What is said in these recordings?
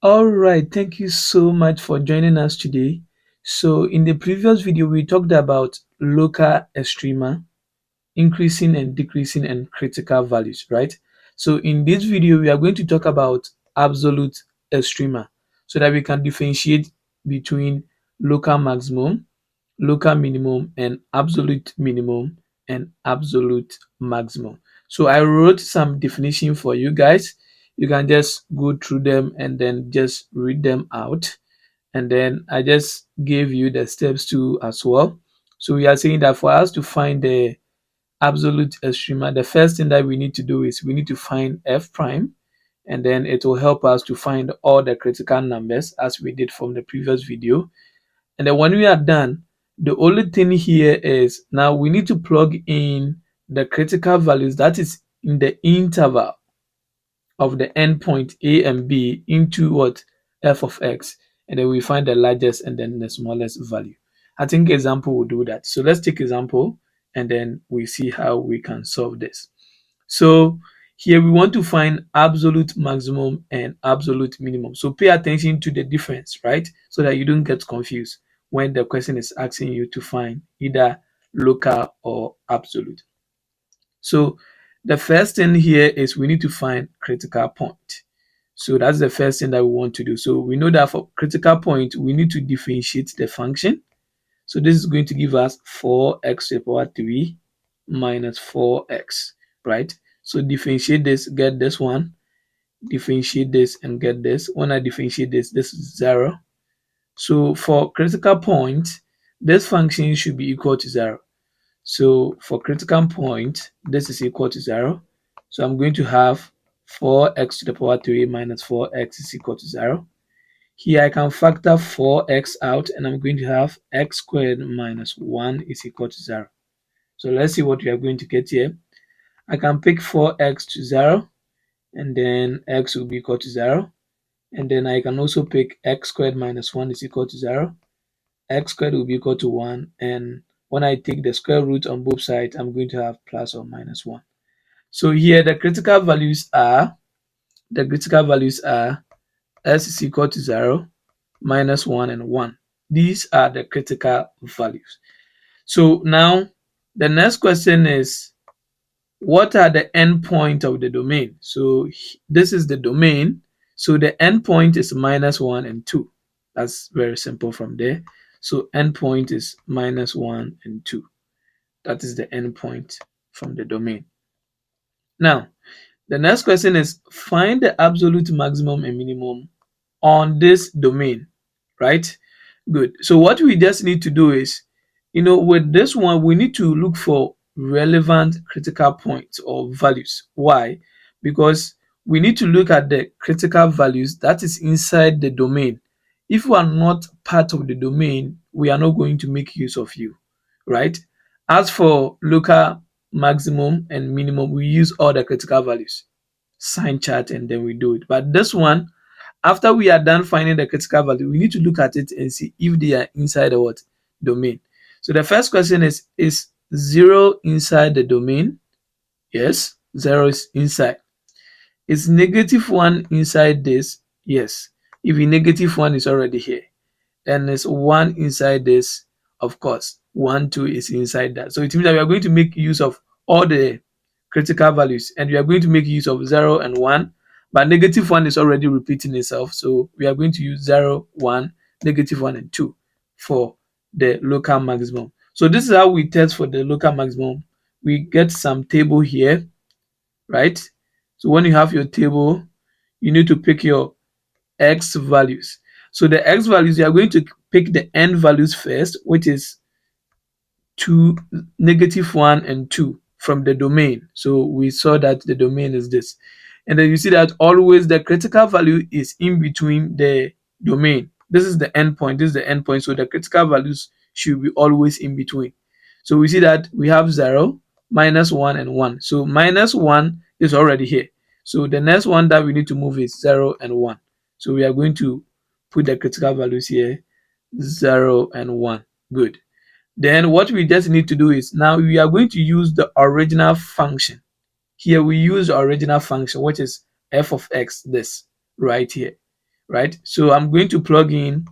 All right, thank you so much for joining us today. So, in the previous video, we talked about local extrema, increasing and decreasing and critical values, right? So, in this video, we are going to talk about absolute extrema so that we can differentiate between local maximum, local minimum, and absolute minimum and absolute maximum. So I wrote some definition for you guys. You can just go through them and then just read them out. And then I just gave you the steps too as well. So we are saying that for us to find the absolute extrema, the first thing that we need to do is we need to find f prime, and then it will help us to find all the critical numbers as we did from the previous video. And then when we are done, the only thing here is now we need to plug in the critical values that is in the interval of the endpoint A and B into what? F of x. And then we find the largest and then the smallest value. I think example will do that. So let's take example and then we see how we can solve this. So here we want to find absolute maximum and absolute minimum. So pay attention to the difference, right? So that you don't get confused when the question is asking you to find either local or absolute. So the first thing here is we need to find critical point. So that's the first thing that we want to do. So we know that for critical point, we need to differentiate the function. So this is going to give us 4x to the power 3 minus 4x, right? So differentiate this, get this one, differentiate this and get this. When I differentiate this, this is 0. So for critical point, this function should be equal to 0. So for critical point, this is equal to 0. So I'm going to have 4x to the power 3 minus 4x is equal to 0. Here I can factor 4x out and I'm going to have x squared minus 1 is equal to 0. So let's see what we are going to get here. I can pick 4x to 0 and then x will be equal to 0. And then I can also pick x squared minus 1 is equal to 0. X squared will be equal to 1. And when I take the square root on both sides, I'm going to have plus or minus 1. So here the critical values are s is equal to 0, minus 1, and 1. These are the critical values. So now the next question is, what are the endpoint of the domain? So this is the domain. So the endpoint is minus 1 and 2. That's very simple from there. So endpoint is minus 1 and 2. That is the endpoint from the domain. Now, the next question is find the absolute maximum and minimum on this domain, right? Good. So what we just need to do is, with this one, we need to look for relevant critical points or values. Why? Because we need to look at the critical values that is inside the domain. If you are not part of the domain, we are not going to make use of you, right? As for local maximum and minimum, we use all the critical values, sign chart, and then we do it. But this one, after we are done finding the critical value, we need to look at it and see if they are inside the what domain. So the first question is 0 inside the domain? Yes, 0 is inside. Is -1 inside this? Yes. If the -1 is already here, then there's 1 inside this, of course. 1, 2 is inside that. So it means that we are going to make use of all the critical values and we are going to make use of 0 and 1, but -1 is already repeating itself. So we are going to use 0, 1, -1, and 2 for the local maximum. So this is how we test for the local maximum. We get some table here, right? So when you have your table, you need to pick your x values. So the x values, you are going to pick the n values first, which is 2, -1, and 2 from the domain. So we saw that the domain is this. And then you see that always the critical value is in between the domain. This is the endpoint. This is the endpoint. So the critical values should be always in between. So we see that we have 0, -1, and 1. So -1 is already here. So the next one that we need to move is 0 and 1. So we are going to put the critical values here, 0 and 1. Good. Then what we just need to do is now we are going to use the original function. Here we use the original function, which is f of x, this right here, right? So I'm going to plug in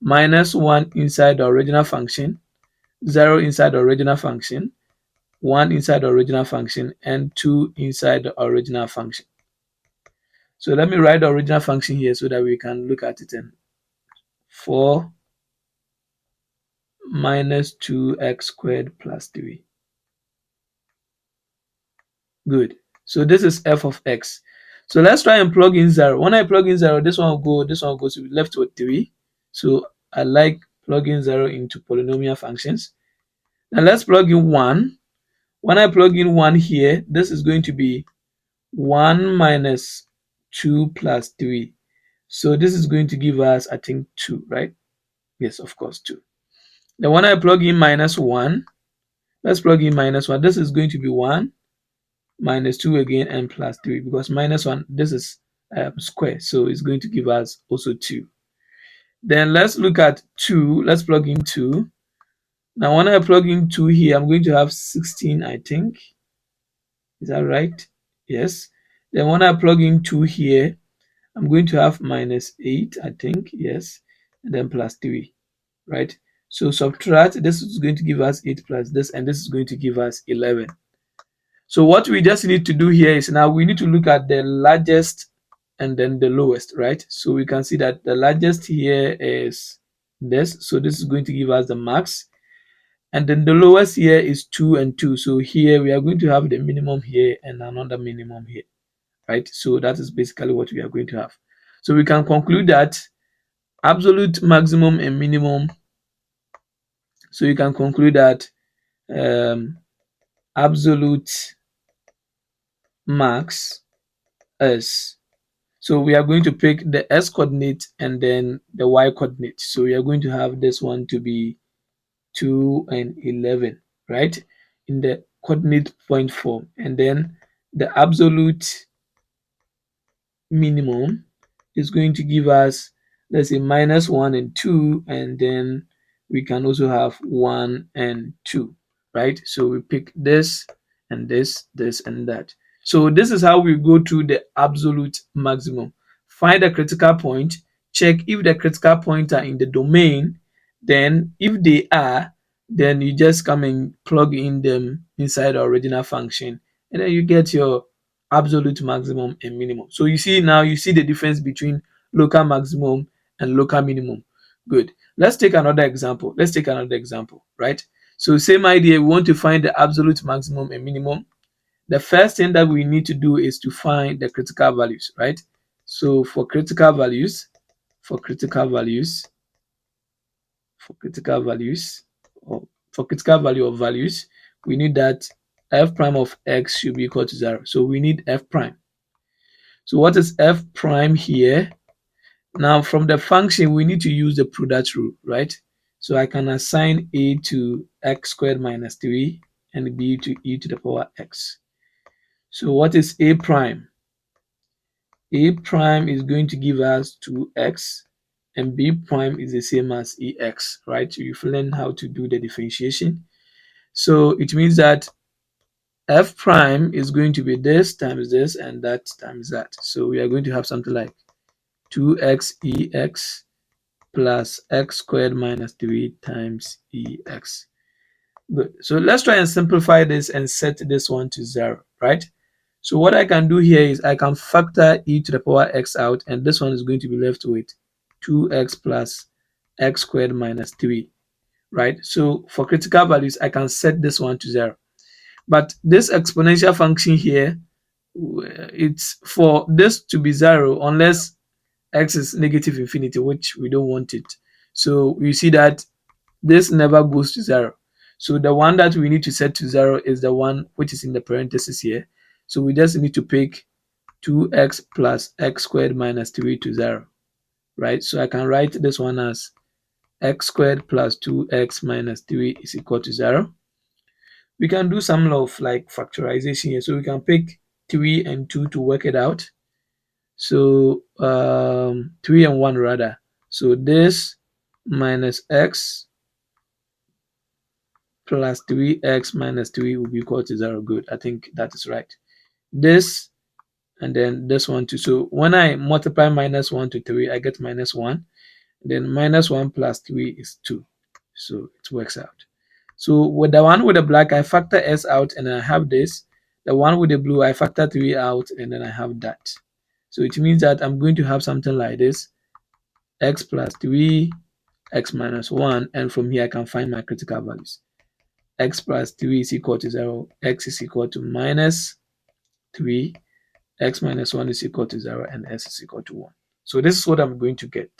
-1 inside the original function, 0 inside the original function, 1 inside the original function, and 2 inside the original function. So let me write the original function here so that we can look at it. And 4 minus 2x squared plus 3. Good. So this is f of x. So let's try and plug in 0. When I plug in 0, this one will go, this one will go, so we're left with 3. So I like plugging 0 into polynomial functions. Now let's plug in 1. When I plug in 1 here, this is going to be 1 minus 2 plus 3. So this is going to give us, I think, 2, right? Yes, of course, 2. Then when I plug in -1, let's plug in -1. This is going to be 1 minus 2 again and plus 3, because -1, this is square. So it's going to give us also 2. Then let's look at 2. Let's plug in 2. Now when I plug in 2 here, I'm going to have 16, I think. Is that right? Yes. Then when I plug in 2 here, I'm going to have -8, I think. Yes. And then plus 3, right? So subtract, this is going to give us 8 plus this, and this is going to give us 11. So what we just need to do here is, now we need to look at the largest and then the lowest, right? So we can see that the largest here is this. So this is going to give us the max. And then the lowest here is 2 and 2. So here we are going to have the minimum here and another minimum here, right? So that is basically what we are going to have. So we can conclude that absolute maximum and minimum. So you can conclude that absolute max is, so we are going to pick the x coordinate and then the y coordinate. So we are going to have this one to be 2 and 11, right, in the coordinate point form. And then the absolute minimum is going to give us, let's say, -1 and 2, and then we can also have 1 and 2, right? So we pick this and this and that. So this is how we go through the absolute maximum. Find the critical point, check if the critical points are in the domain. Then if they are, then you just come and plug in them inside the original function, and then you get your absolute maximum and minimum. So you see, now you see the difference between local maximum and local minimum. Good. Let's take another example. Right? So same idea, we want to find the absolute maximum and minimum. The first thing that we need to do is to find the critical values, right? So for critical values, for critical values, for critical values, or for critical value of values, we need that f prime of x should be equal to 0. So we need f prime. So what is f prime here? Now from the function, we need to use the product rule, right? So I can assign a to x squared minus 3 and b to e to the power x. So what is a prime? A prime is going to give us 2x, and b prime is the same as ex, right? So you've learned how to do the differentiation. So it means that f prime is going to be this times this and that times that. So we are going to have something like 2x ex plus x squared minus 3 times ex. Good. So let's try and simplify this and set this one to 0, right? So what I can do here is I can factor e to the power x out, and this one is going to be left with 2x plus x squared minus 3, right? So for critical values, I can set this one to 0. But this exponential function here, it's for this to be 0 unless x is negative infinity, which we don't want it. So you see that this never goes to 0. So the one that we need to set to 0 is the one which is in the parentheses here. So we just need to pick 2x plus x squared minus 3 to 0, right? So I can write this one as x squared plus 2x minus 3 is equal to 0. We can do some of like factorization here. So we can pick 3 and 2 to work it out. So 3 and 1 rather. So this minus x plus 3x minus 3 will be equal to 0. Good. I think that is right. This and then this one too. So when I multiply -1 to 3, I get -1. Then -1 plus 3 is 2. So it works out. So with the one with the black, I factor s out and I have this. The one with the blue, I factor 3 out and then I have that. So it means that I'm going to have something like this: x plus 3, x minus 1, and from here I can find my critical values. X plus 3 is equal to 0, x is equal to -3, x minus 1 is equal to 0, and s is equal to 1. So this is what I'm going to get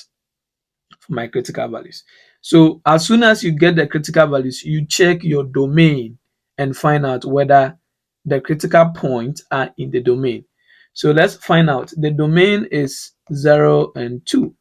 for my critical values. So as soon as you get the critical values, you check your domain and find out whether the critical points are in the domain. So let's find out. The domain is 0 and 2.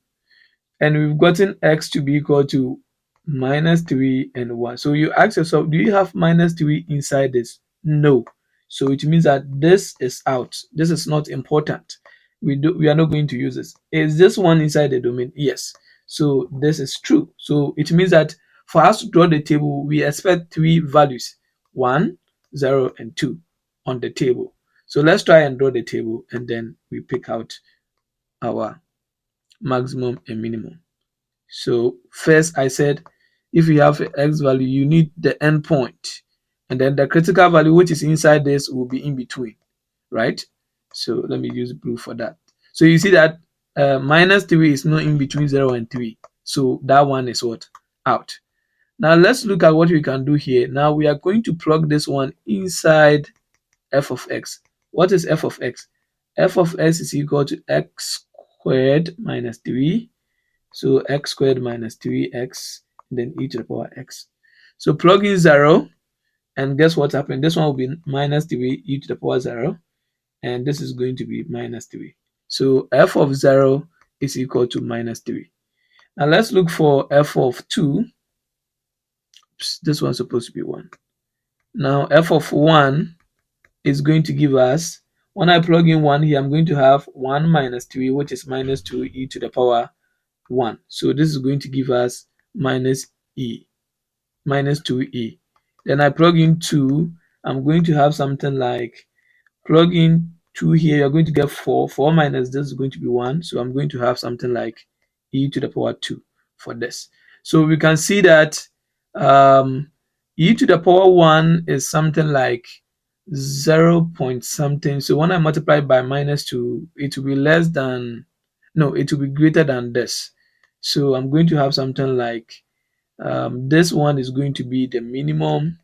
And we've gotten x to be equal to -3 and 1. So you ask yourself, do you have -3 inside this? No. So it means that this is out. This is not important. We are not going to use this. Is this one inside the domain? Yes. So this is true. So it means that for us to draw the table, we expect 3 values: 1, 0, and 2 on the table. So let's try and draw the table, and then we pick out our maximum and minimum. So first I said, if you have x value, you need the endpoint, and then the critical value which is inside this will be in between, right? So let me use blue for that. So you see that -3 is not in between 0 and 3. So that one is what? Out. Now let's look at what we can do here. Now we are going to plug this one inside f of x. What is f of x? F of x is equal to x squared minus 3. So x squared minus 3x, then e to the power x. So plug in 0, and guess what happened? This one will be -3 e to the power 0, and this is going to be -3. So f of 0 is equal to -3. Now let's look for f of 2. Oops, this one's supposed to be 1. Now f of 1 is going to give us, when I plug in 1 here, I'm going to have 1 minus 3, which is -2 e to the power 1. So this is going to give us -2e. Then I plug in 2, I'm going to have something like, plug in 2 here, you're going to get 4. 4 minus this is going to be 1. So I'm going to have something like e to the power 2 for this. So we can see that e to the power 1 is something like 0 point something. So when I multiply by -2, it will be less than, no, it will be greater than this. So I'm going to have something like, this one is going to be the minimum,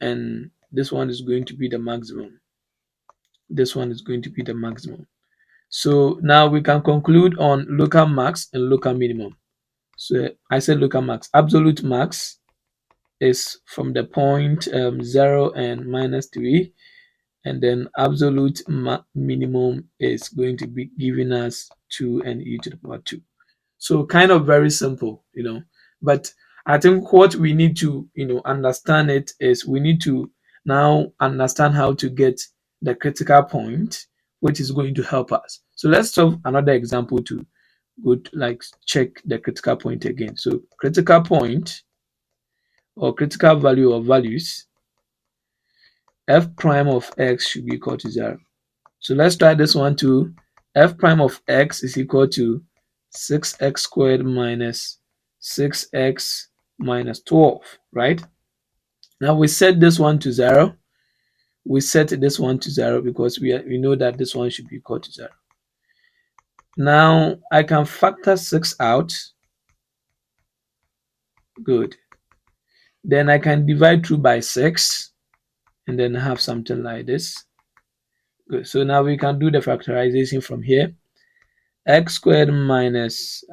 and this one is going to be the maximum. This one is going to be the maximum. So now we can conclude on local max and local minimum. So I said local max. Absolute max is from the point 0 and -3, and then absolute minimum is going to be giving us 2 and e to the power 2. So kind of very simple, but I think what we need to, understand it is we need to now understand how to get the critical point, which is going to help us. So let's solve another example to go to, like, check the critical point again. So critical point or critical value of values, f prime of x should be equal to 0. So let's try this one too. F prime of x is equal to 6x squared minus 6x minus 12, right? Now we set this one to 0. We set this one to 0 because we know that this one should be equal to 0. Now I can factor 6 out. Good. Then I can divide through by 6 and then have something like this. Good. So now we can do the factorization from here. X squared minus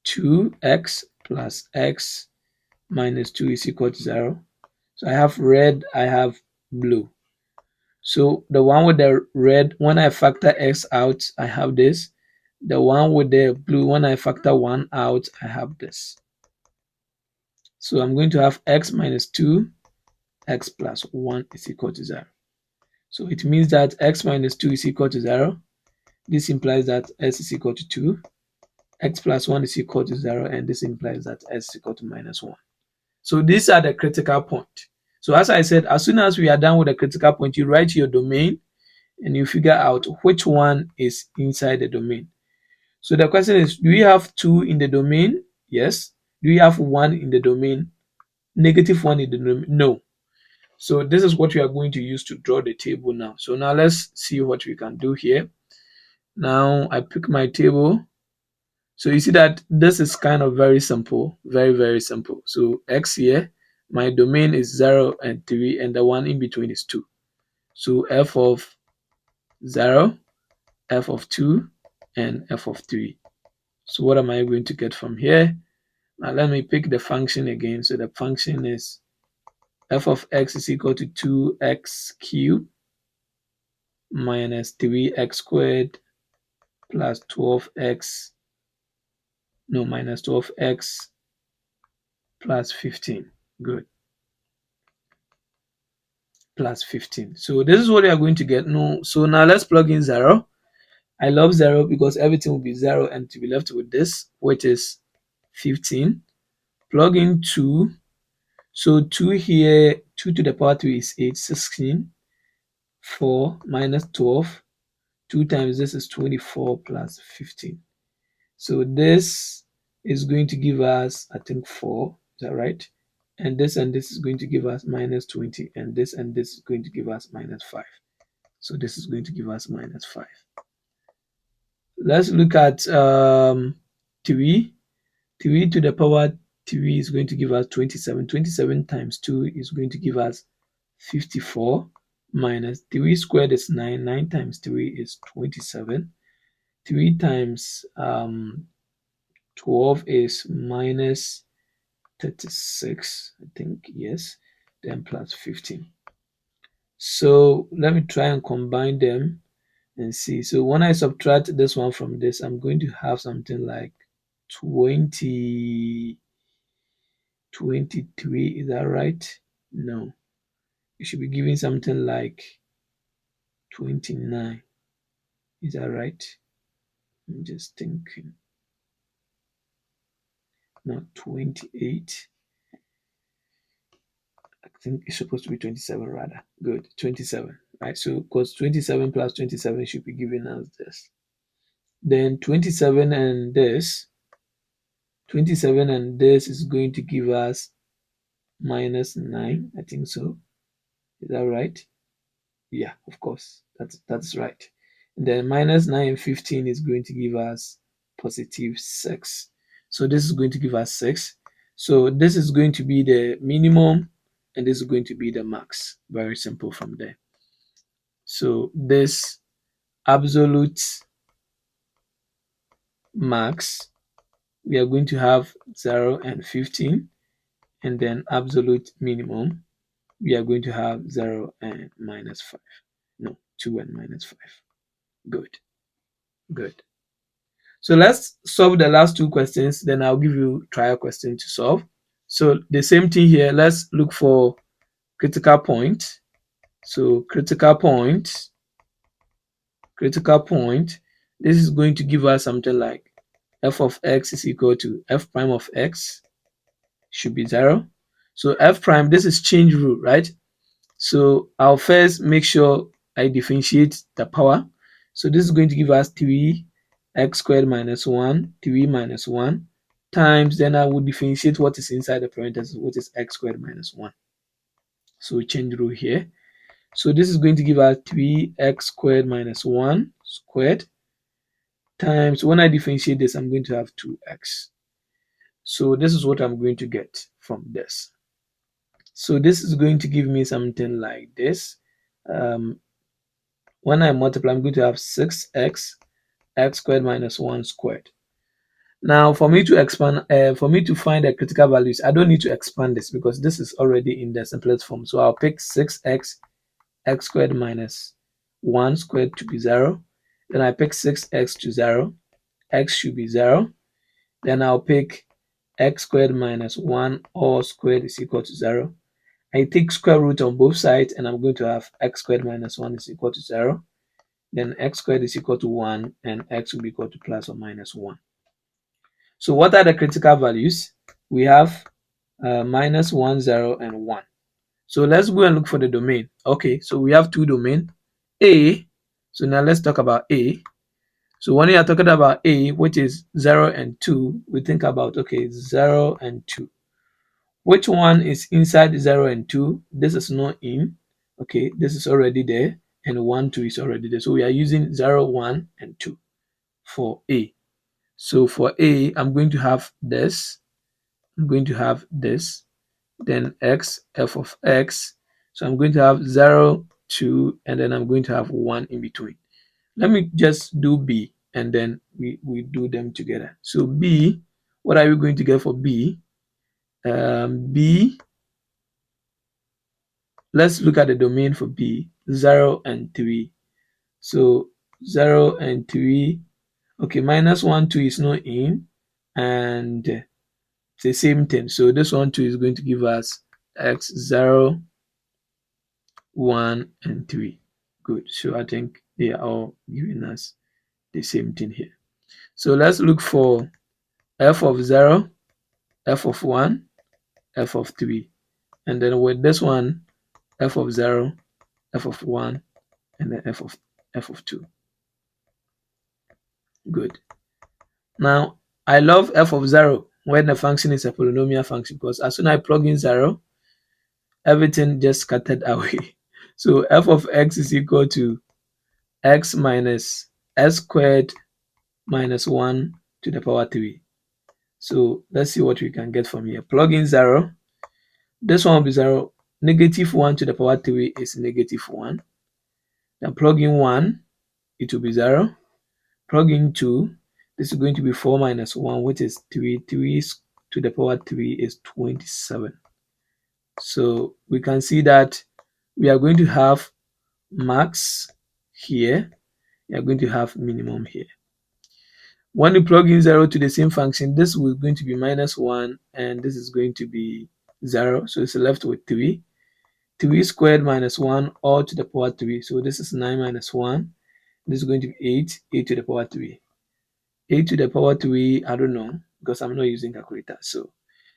2x plus x minus 2 is equal to 0. So I have red, I have blue. So the one with the red, when I factor x out, I have this. The one with the blue, when I factor 1 out, I have this. So I'm going to have x minus 2, x plus 1 is equal to 0. So it means that x minus 2 is equal to 0. This implies that s is equal to 2. X plus 1 is equal to 0, and this implies that s is equal to -1. So these are the critical point. So as I said, as soon as we are done with the critical point, you write your domain, and you figure out which one is inside the domain. So the question is, do you have 2 in the domain? Yes. Do you have 1 in the domain? -1 in the domain? No. So this is what we are going to use to draw the table now. So now let's see what we can do here. Now I pick my table. So you see that this is kind of very simple, very, very simple. So X here, my domain is 0 and 3, and the one in between is 2. So f of 0, f of 2, and f of 3. So what am I going to get from here? Now let me pick the function again. So the function is f of x is equal to 2x cubed minus 3x squared plus 12x, no, minus 12x plus 15. Good. Plus 15. So this is what we are going to get. No, so now let's plug in 0. I love 0 because everything will be 0 and to be left with this, which is 15. Plug in 2. So 2 here, 2 to the power 3 is 8, 16. 4 minus 12. 2 times this is 24 plus 15. So this is going to give us, I think, 4. Is that right? And this is going to give us minus 20. And this is going to give us minus 5. So this is going to give us minus 5. Let's look at 3. 3 to the power 3 is going to give us 27. 27 times 2 is going to give us 54 minus 3 squared is 9. 9 times 3 is 27. 3 times 12 is minus 36, I think, yes, then plus 15. So let me try and combine them and see. So when I subtract this one from this, I'm going to have something like 20, 23. Is that right? No, you should be giving something like 29. Is that right? I'm just thinking. Not 28. I think it's supposed to be 27 rather. Good, 27. Right, so because 27 plus 27 should be giving us this. Then 27 and this, 27 and this is going to give us minus 9. I think so. Is that right? Yeah, of course. That's right. And then minus 9 and 15 is going to give us positive 6. So this is going to give us 6. So this is going to be the minimum and this is going to be the max. Very simple from there. So this absolute max, we are going to have 0 and 15, and then absolute minimum, we are going to have 0 and minus 5. No, 2 and minus 5. Good, good. So let's solve the last two questions, then I'll give you trial question to solve. So the same thing here, let's look for critical point. So critical point, this is going to give us something like f of x is equal to f prime of x should be 0. So f prime, this is change rule, right? So I'll first make sure I differentiate the power. So this is going to give us 3x squared minus 1, 3 minus 1 times, then I will differentiate what is inside the parentheses, which is x squared minus 1. So change rule here. So this is going to give us 3x squared minus 1 squared times, when I differentiate this, I'm going to have 2x. So this is what I'm going to get from this. So this is going to give me something like this. When I multiply, I'm going to have 6x, x squared minus 1 squared. Now, for me to expand, for me to find the critical values, I don't need to expand this because this is already in the simplest form. So I'll pick 6x, x squared minus 1 squared to be 0. Then I pick 6x to 0, x should be 0. Then I'll pick x squared minus 1 all squared is equal to 0. I take square root on both sides and I'm going to have x squared minus 1 is equal to 0. Then x squared is equal to 1 and x will be equal to plus or minus 1. So what are the critical values? We have minus 1, 0, and 1. So let's go and look for the domain. Okay, so we have two domains. A So now let's talk about A. So when you are talking about A, which is 0 and 2, we think about, okay, 0 and 2. Which one is inside 0 and 2? This is not in. Okay, this is already there. And 1, 2 is already there. So we are using 0, 1, and 2 for A. So for A, I'm going to have this. I'm going to have this. Then X, f of X. So I'm going to have 0, 2, and then I'm going to have 1 in between. Let me just do B, and then we do them together. So B, what are we going to get for B? B, let's look at the domain for B, 0 and 3. So 0 and 3, okay, minus 1, 2 is not in, and it's the same thing. So this one, 2 is going to give us X, 0, 1, and 3. Good. So I think they are all giving us the same thing here. So let's look for f of 0, f of 1, f of 3. And then with this one, f of 0, f of 1, and then f of 2. Good. Now, I love f of 0 when the function is a polynomial function, because as soon as I plug in 0, everything just scattered away. So f of x is equal to x minus s squared minus 1 to the power 3. So let's see what we can get from here. Plug in 0. This one will be 0. Negative 1 to the power 3 is negative 1. Then plug in 1, it will be 0. Plug in 2, this is going to be 4 minus 1, which is 3. 3 to the power 3 is 27. So we can see that we are going to have max here. We are going to have minimum here. When you plug in 0 to the same function, this is going to be minus 1, and this is going to be 0. So it's left with 3. 3 squared minus 1 all to the power 3. So this is 9 minus 1. This is going to be 8. 8 to the power 3. 8 to the power 3, I don't know, because I'm not using calculator. So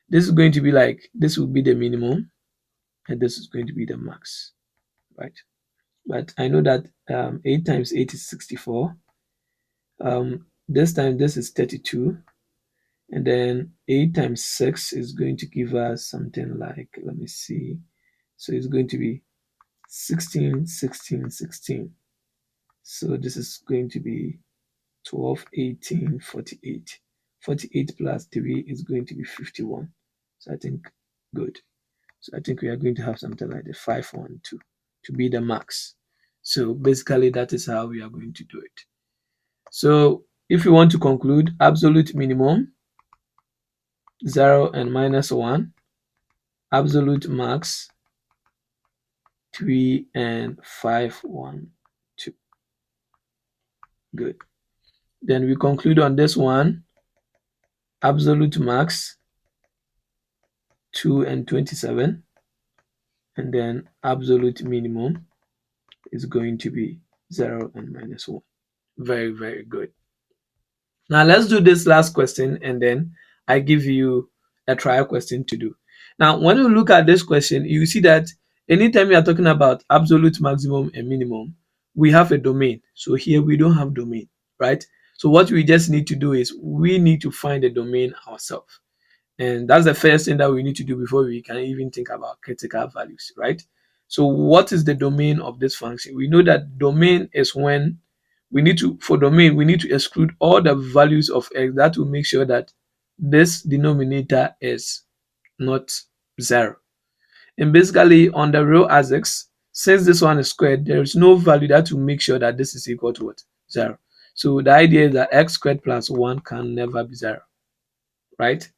this is going to be like, this will be the minimum, and this is going to be the max, right? But I know that 8 times 8 is 64. This time this is 32. And then 8 times 6 is going to give us something like, let me see. So it's going to be 16, 16, 16. So this is going to be 12, 18, 48. 48 plus 3 is going to be 51. So I think good. So I think we are going to have something like the 512 to be the max. So basically that is how we are going to do it. So if you want to conclude, absolute minimum 0 and minus 1, absolute max 3 and 512. Good. Then we conclude on this one, absolute max 2 and 27, and then absolute minimum is going to be 0 and minus 1. Very, very good. Now let's do this last question, and then I give you a trial question to do. Now, when you look at this question, you see that anytime you are talking about absolute maximum and minimum, we have a domain. So here we don't have domain, right? So what we just need to do is we need to find the domain ourselves. And that's the first thing that we need to do before we can even think about critical values, right? So what is the domain of this function? We know that domain is when for domain, we need to exclude all the values of x. That will make sure that this denominator is not 0. And basically on the real axis, since this one is squared, there is no value that will make sure that this is equal to what? 0. So the idea is that x squared plus 1 can never be 0, right?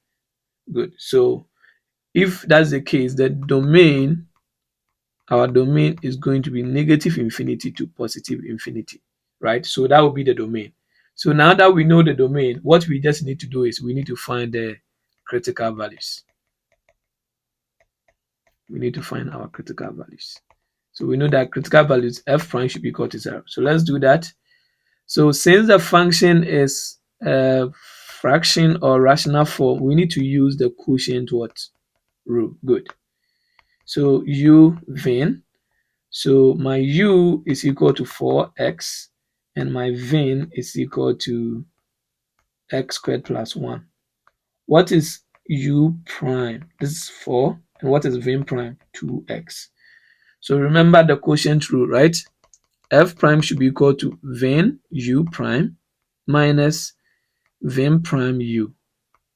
Good. So if that's the case, our domain is going to be negative infinity to positive infinity, right? So that will be the domain. So now that we know the domain, what we just need to do is we need to find the critical values. We need to find our critical values. So we know that critical values f prime should be equal to 0. So let's do that. So since the function is a fraction or rational form, we need to use the quotient what rule. Good. So u vin, So my u is equal to 4x and my vin is equal to x squared plus 1. What is u prime? This is 4. And what is vin prime? 2x. So remember the quotient rule, right? F prime should be equal to vin u prime minus vin prime u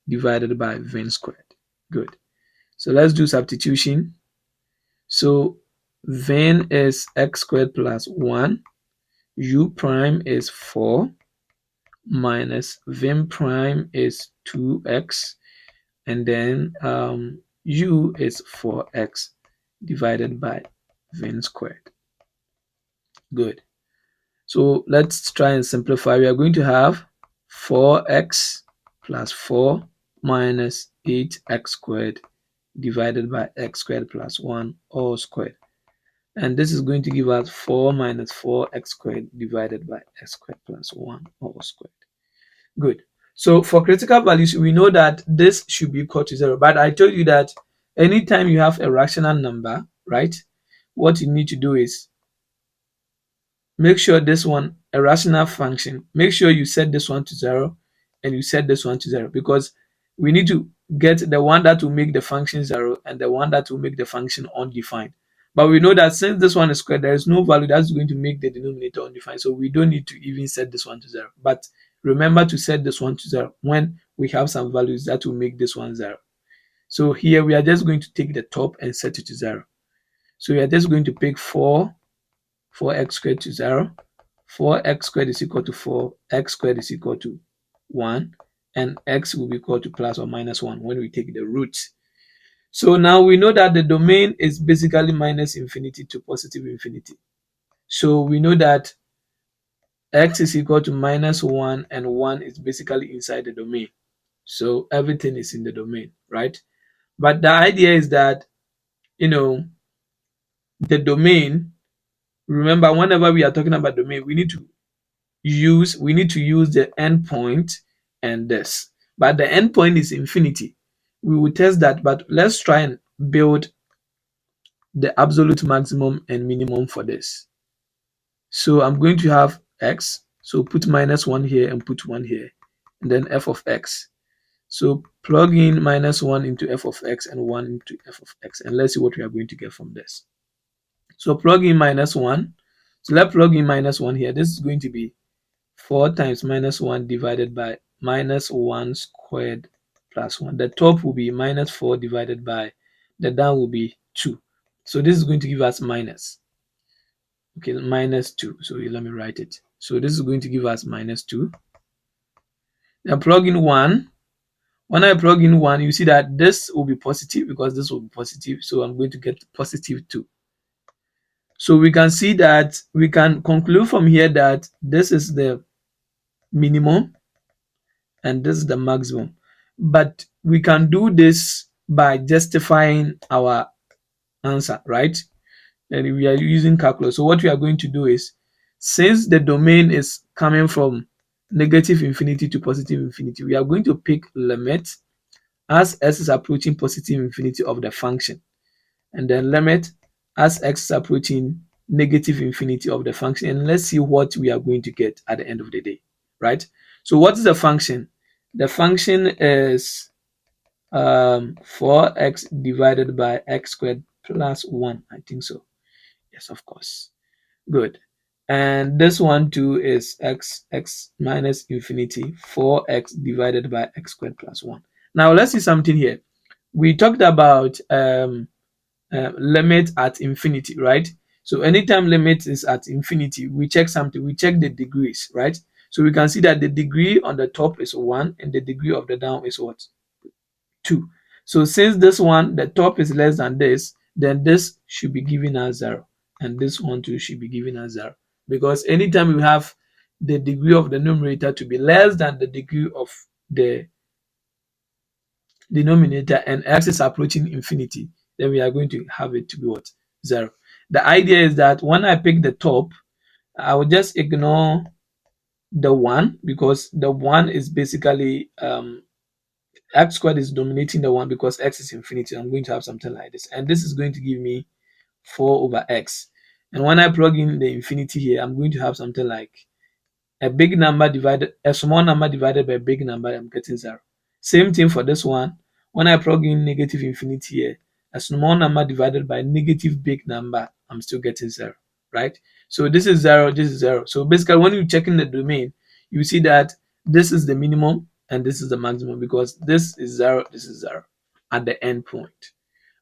divided by vin squared. Good. So let's do substitution. So vin is x squared plus 1. U prime is 4 minus vim prime is 2x. And then u is 4x divided by vin squared. Good. So let's try and simplify. We are going to have 4x plus 4 minus 8x squared divided by x squared plus 1 all squared. And this is going to give us 4 minus 4x squared divided by x squared plus 1 all squared. Good. So for critical values, we know that this should be equal to 0. But I told you that anytime you have a rational number, right, what you need to do is make sure this one, a rational function, make sure you set this one to 0 and you set this one to 0, because we need to get the one that will make the function 0 and the one that will make the function undefined. But we know that since this one is squared, there is no value that's going to make the denominator undefined. So we don't need to even set this one to 0. But remember to set this one to 0 when we have some values that will make this one 0. So here we are just going to take the top and set it to 0. So we are just going to pick 4x squared to 0. 4x squared is equal to 4. X squared is equal to 1. And x will be equal to plus or minus 1 when we take the roots. So now we know that the domain is basically minus infinity to positive infinity. So we know that x is equal to minus 1 and 1 is basically inside the domain. So everything is in the domain, right? But the idea is that, the domain, remember, whenever we are talking about domain, we need to use the endpoint and this. But the endpoint is infinity. We will test that, but let's try and build the absolute maximum and minimum for this. So I'm going to have x. So put minus 1 here and put 1 here. And then f of x. So plug in minus 1 into f of x and 1 into f of x. And let's see what we are going to get from this. So plug in minus 1. So let's plug in minus 1 here. This is going to be 4 times minus 1 divided by minus 1 squared plus 1. The top will be minus 4 divided by, the down will be 2. So this is going to give us minus. Okay, minus 2. So let me write it. So this is going to give us minus 2. Now plug in 1. When I plug in 1, you see that this will be positive because this will be positive. So I'm going to get positive 2. So we can see that we can conclude from here that this is the minimum and this is the maximum. But we can do this by justifying our answer, right? And we are using calculus. So what we are going to do is, since the domain is coming from negative infinity to positive infinity, we are going to pick limit as s is approaching positive infinity of the function, and then limit as x is approaching negative infinity of the function. And let's see what we are going to get at the end of the day, right? So what is the function? The function is 4x divided by x squared plus 1. I think so. Yes, of course. Good. And this one too is x minus infinity, 4x divided by x squared plus 1. Now let's see something here. We talked about limit at infinity, right? So anytime limit is at infinity, we check something. We check the degrees, right? So we can see that the degree on the top is 1 and the degree of the down is what? 2. So since this one, the top is less than this, then this should be given as 0. And this one too should be given as 0. Because anytime we have the degree of the numerator to be less than the degree of the denominator and x is approaching infinity, then we are going to have it to be what? 0. The idea is that when I pick the top, I will just ignore the 1 because the 1 is basically x squared is dominating the 1 because x is infinity. I'm going to have something like this. And this is going to give me 4 over x. And when I plug in the infinity here, I'm going to have something like a small number divided by a big number, I'm getting 0. Same thing for this one. When I plug in negative infinity here, a small number divided by a negative big number, I'm still getting 0, right? So this is 0, this is 0. So basically, when you check in the domain, you see that this is the minimum and this is the maximum, because this is 0, this is 0 at the end point.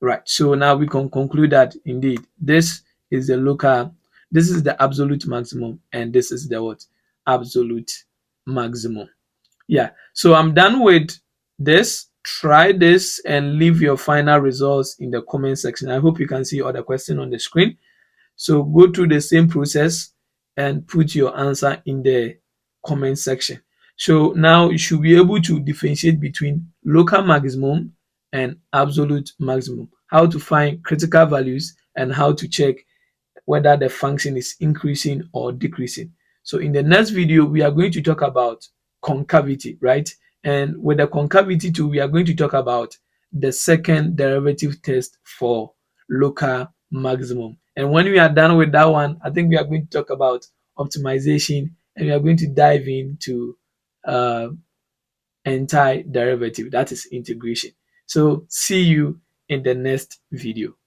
Right. So now we can conclude that indeed this is the local, this is the absolute maximum, and this is the what? Absolute maximum. Yeah. So I'm done with this. Try this and leave your final results in the comment section. I hope you can see all the questions on the screen. So go through the same process and put your answer in the comment section. So now you should be able to differentiate between local maximum and absolute maximum, how to find critical values, and how to check whether the function is increasing or decreasing. So in the next video, we are going to talk about concavity, right? And with the concavity too, we are going to talk about the second derivative test for local maximum. And when we are done with that one, I think we are going to talk about optimization, and we are going to dive into uh, anti-derivative, that is integration. So see you in the next video.